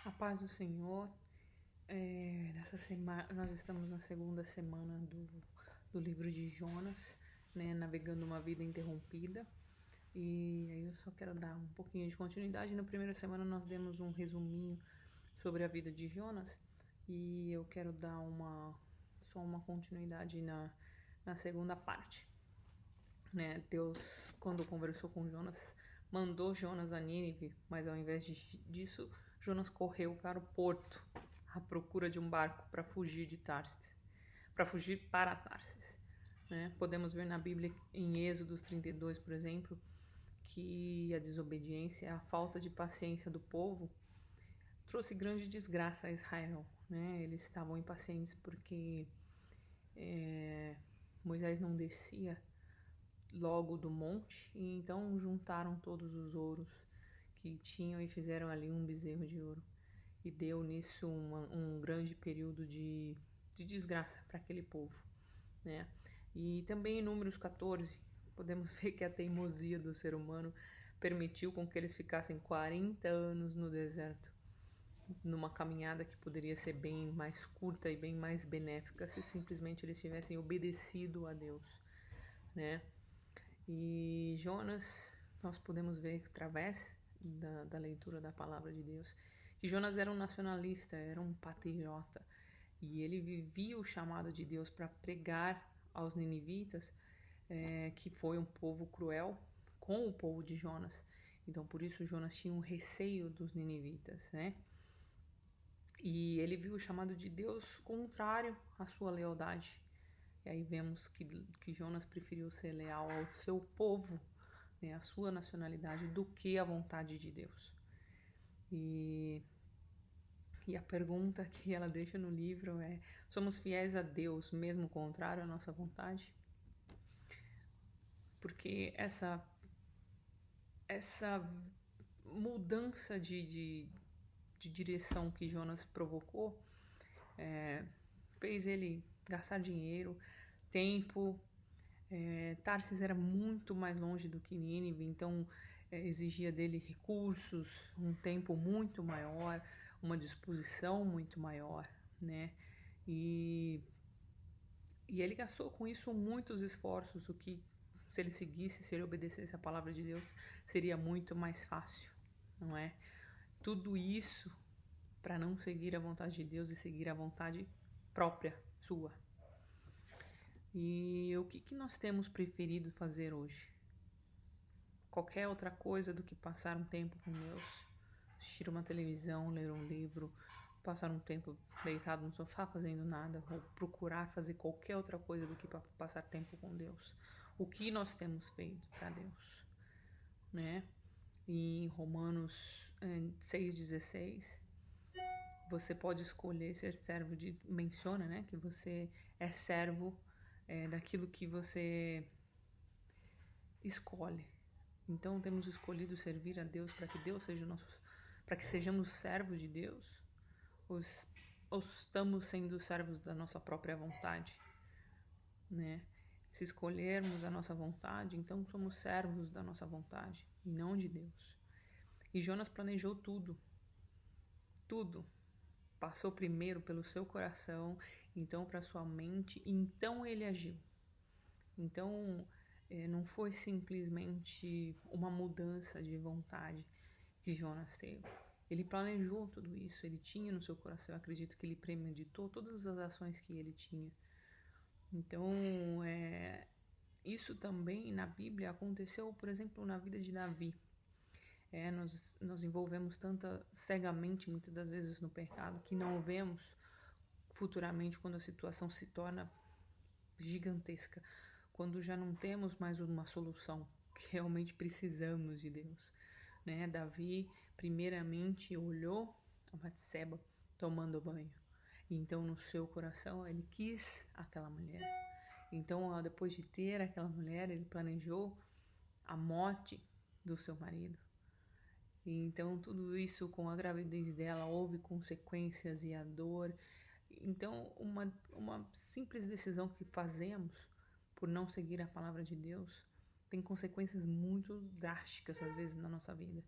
A paz do Senhor. Nessa semana, nós estamos na segunda semana do livro de Jonas, né, navegando uma vida interrompida. E aí eu só quero dar um pouquinho de continuidade. Na primeira semana nós demos um resuminho sobre a vida de Jonas e eu quero dar só uma continuidade na segunda parte. Né? Deus, quando conversou com Jonas, mandou Jonas a Nínive, mas ao invés disso, Jonas correu para o porto à procura de um barco para fugir de Tarsis, para fugir para Tarsis. Né? Podemos ver na Bíblia, em Êxodo 32, por exemplo, que a desobediência, a falta de paciência do povo trouxe grande desgraça a Israel. Né? Eles estavam impacientes porque Moisés não descia logo do monte, e então juntaram todos os ouros que tinham e fizeram ali um bezerro de ouro. E deu nisso um grande período de desgraça para aquele povo. Né? E também em Números 14, podemos ver que a teimosia do ser humano permitiu com que eles ficassem 40 anos no deserto, numa caminhada que poderia ser bem mais curta e bem mais benéfica se simplesmente eles tivessem obedecido a Deus. Né? E Jonas, nós podemos ver através da leitura da palavra de Deus, que Jonas era um nacionalista, era um patriota, e ele vivia o chamado de Deus para pregar aos ninivitas, que foi um povo cruel com o povo de Jonas. Então por isso Jonas tinha um receio dos ninivitas, né? E ele viu o chamado de Deus contrário à sua lealdade. E aí vemos que Jonas preferiu ser leal ao seu povo, né, à sua nacionalidade, do que à vontade de Deus. E a pergunta que ela deixa no livro é: somos fiéis a Deus mesmo contrário à nossa vontade? Porque essa mudança de direção que Jonas provocou fez ele gastar dinheiro, tempo. Tarsis era muito mais longe do que Nínive, então exigia dele recursos, um tempo muito maior, uma disposição muito maior, né? E ele gastou com isso muitos esforços, o que, se ele seguisse, se ele obedecesse a palavra de Deus, seria muito mais fácil, não é? Tudo isso para não seguir a vontade de Deus e seguir a vontade própria, sua. E o que nós temos preferido fazer hoje? Qualquer outra coisa do que passar um tempo com Deus, assistir uma televisão, ler um livro, passar um tempo deitado no sofá fazendo nada, ou procurar fazer qualquer outra coisa do que passar tempo com Deus. O que nós temos feito para Deus, né? E em Romanos 6,16, você pode escolher ser servo menciona, né, que você é servo daquilo que você escolhe. Então temos escolhido servir a Deus para que Deus seja para que sejamos servos de Deus, ou estamos sendo servos da nossa própria vontade, né? Se escolhermos a nossa vontade, então somos servos da nossa vontade e não de Deus. E Jonas planejou tudo. Passou primeiro pelo seu coração, então para sua mente, então ele agiu. Então não foi simplesmente uma mudança de vontade que Jonas teve. Ele planejou tudo isso, ele tinha no seu coração, eu acredito que ele premeditou todas as ações que ele tinha. Então, isso também na Bíblia aconteceu, por exemplo, na vida de Davi. Nós envolvemos cegamente, muitas das vezes, no pecado, que não vemos futuramente quando a situação se torna gigantesca, quando já não temos mais uma solução, que realmente precisamos de Deus. Né? Davi, primeiramente, olhou a Batseba tomando banho. Então, no seu coração, ele quis aquela mulher. Então, depois de ter aquela mulher, ele planejou a morte do seu marido. E então, tudo isso, com a gravidez dela, houve consequências e a dor. Então, uma simples decisão que fazemos por não seguir a palavra de Deus tem consequências muito drásticas, às vezes, na nossa vida.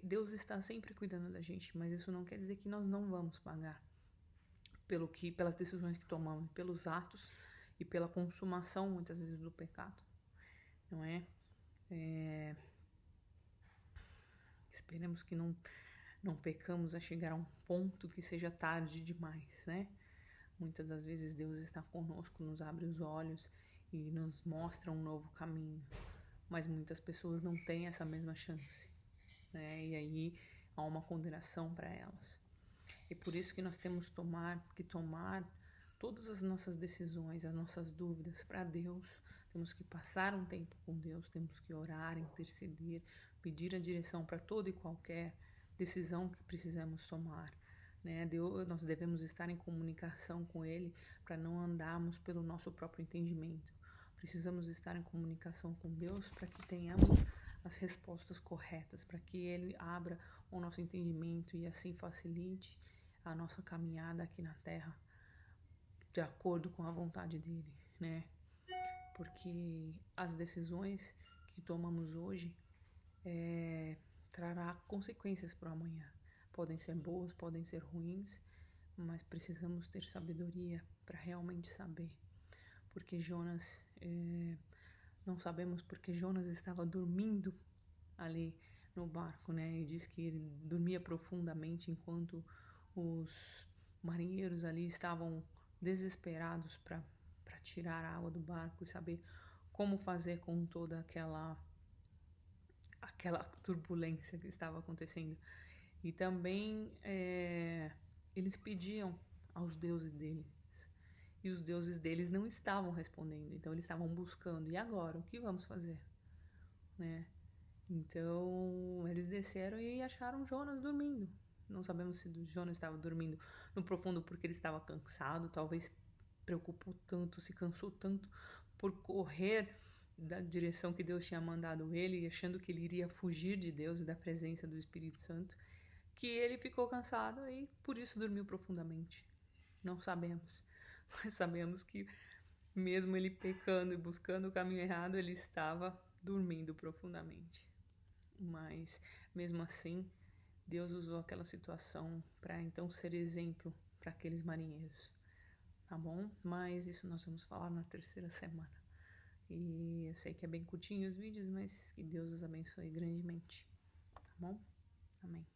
Deus está sempre cuidando da gente, mas isso não quer dizer que nós não vamos pagar pelas decisões que tomamos, pelos atos e pela consumação, muitas vezes, do pecado, não é? Esperemos que não pecamos a chegar a um ponto que seja tarde demais, né? Muitas das vezes Deus está conosco, nos abre os olhos e nos mostra um novo caminho, mas muitas pessoas não têm essa mesma chance, né? E aí há uma condenação para elas. E por isso que nós temos que tomar todas as nossas decisões, as nossas dúvidas para Deus. Temos que passar um tempo com Deus, temos que orar, interceder, pedir a direção para toda e qualquer decisão que precisamos tomar, né? Nós devemos estar em comunicação com Ele para não andarmos pelo nosso próprio entendimento. Precisamos estar em comunicação com Deus para que tenhamos as respostas corretas, para que Ele abra o nosso entendimento e assim facilite a nossa caminhada aqui na Terra de acordo com a vontade dele, né? Porque as decisões que tomamos hoje trará consequências para o amanhã. Podem ser boas, podem ser ruins, mas precisamos ter sabedoria para realmente saber. Porque Jonas, não sabemos porque Jonas estava dormindo ali no barco, né? E diz que ele dormia profundamente enquanto os marinheiros ali estavam desesperados para tirar a água do barco e saber como fazer com toda aquela turbulência que estava acontecendo. E também eles pediam aos deuses deles. E os deuses deles não estavam respondendo. Então eles estavam buscando. E agora? O que vamos fazer? Né? Então eles desceram e acharam Jonas dormindo. Não sabemos se Jonas estava dormindo no profundo porque ele estava cansado. Talvez preocupou tanto, se cansou tanto por correr da direção que Deus tinha mandado ele, achando que ele iria fugir de Deus e da presença do Espírito Santo, que ele ficou cansado e por isso dormiu profundamente. Não sabemos, mas sabemos que mesmo ele pecando e buscando o caminho errado, ele estava dormindo profundamente. Mas mesmo assim, Deus usou aquela situação para então ser exemplo para aqueles marinheiros, tá bom? Mas isso nós vamos falar na terceira semana. E eu sei que é bem curtinho os vídeos, mas que Deus os abençoe grandemente, tá bom? Amém.